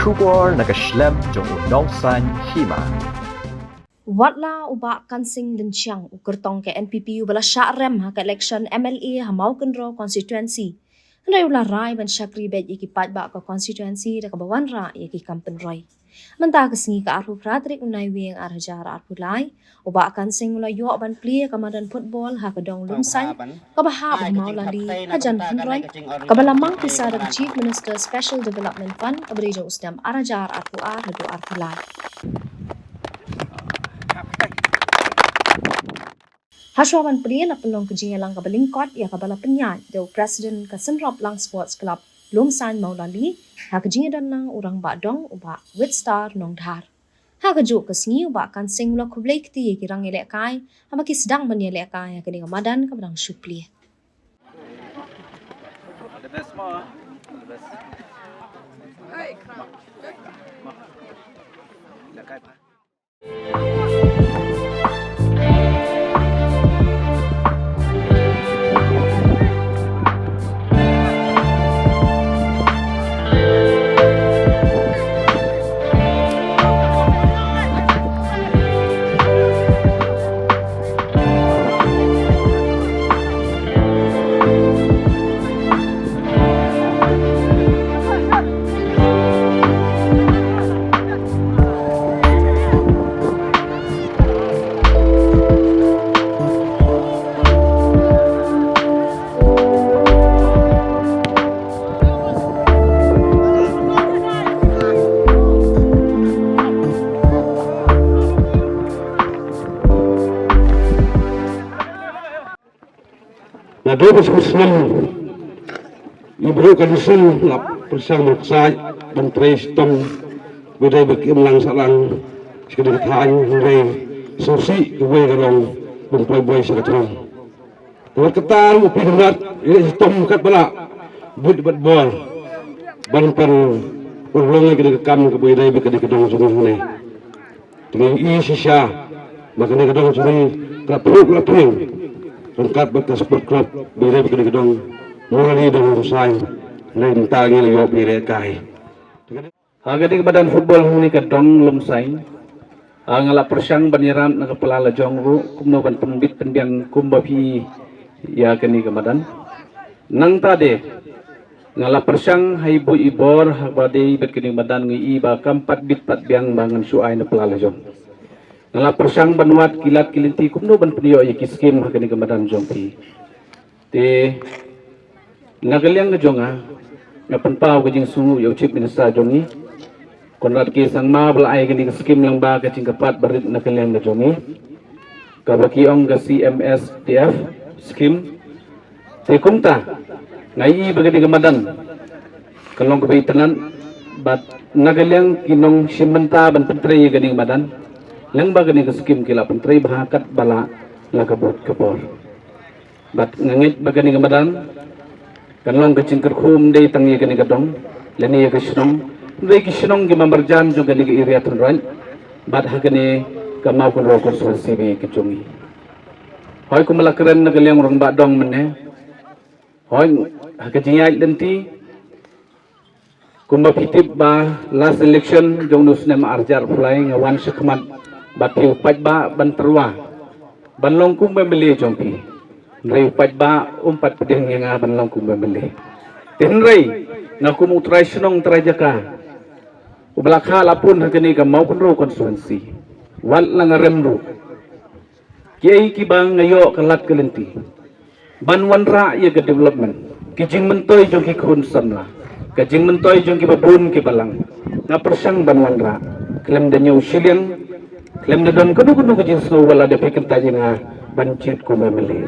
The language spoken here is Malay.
Shubor nakaslem jong udongsan hima. Watla uba kansing dan chiang ukertong ke NPP ubala syarem ha ke election MLA ha mau kenro constituency. Hendai ulah rai ban syakri bet iki patba ke constituency da ke bawan ra iki kampen roi. Mentah kesengi ke arhu pratrik unai wing arhajar arhu lai uba kansing ulah yok ban pli kamadan football ha ke dong lumsan ke bahab mau lali hajan penroi ke balamang pisah da Chief Minister Special Development Fund ke berija usdam arhajar arhu hadu arhu lai. Haswaban pria na pelong kejingan lang kabalingkot ya kabala penyat do Presiden ka Senrop Lang Sports Club Lumsan Maulali ha kejingan dan lang urang badong uba Witstar Nong Dhar. Ha kejuk kesengi uba kan sing lo kublai kti kirang elek kai ha maki sedang meni elek kai ha kini Ramadan ka badang syupli. The best more. The best. Hey, come on. Lakai pa. Na 2009, Ibu Kansul lap bersama saya dan Tristom berdaya berkiam lang salang sekedar mulai susi kewe karong memperbaiki sekatron. Kalau ketar upi berat ini Tom kat bala bud bol banpan urang ke kam ke berdaya berkedi kedong sungai ni. Dengan sisya makanya kedong sungai kelapung lengkap bekas sport club bila berkena gedong mulai dengan usai lain tangi lewat bila kai. Harga di badan football ni kedong lumsai. Ngala persyang banyiram na kepala lajong ru kumno ban pembit pendiang kumbapi ya kini kemadan. Nang tade ngala persyang haibu ibor habade berkini badan ngi iba kampat bit pat biang bangan suai na pelala lajong. Ngala persang banuat kilat kilinti kumno ban peniyo iki skim hakani kemadan jongpi. Te ngagaliang na jonga ngapanpaw kajing sungu yo Chief Minister jongi. Konrad ki sang ma belai kani skim lang ba kajing kapat barit ngagaliang na jongi. Kabaki ong ga CMSDF skim. Te kumta ngai bagani kemadan. Kalong kabaitanan bat ngagaliang kinong simenta ban pentrei kani kemadan. Lang baga ni skim kila pentri bahakat bala lakabot kapor. Bat ngangit baga ni kamadan kanlong kacingker khum day tangi kani kadong lani ya kisnong day kisnong gi mamarjan juga ni area tunran bat hagani kamau kun rokos sibi kicungi. Hoy kumalakren na galyang rong badong mene. Hoy hagajingay lenti kumapitib ba last election jong nusnem arjar flying wan sekmat batiu pajba banterwa banlong kum membeli jompi rei pajba umpat pedeng yang banlong kum membeli tenrei ngaku mutrai senong trajaka ublakha lapun hakani ka mau kunro konstituensi wal lang remru kiai kibang ngayo kalat kelenti banwan ra ya ke development kijing mentoy jong ki khun samla kijing mentoy jong ki babun ki balang na persang banwan ra klem danyo siliang Lem na don kuno kajing snow wala de pekin taji nga bancit ko memeli.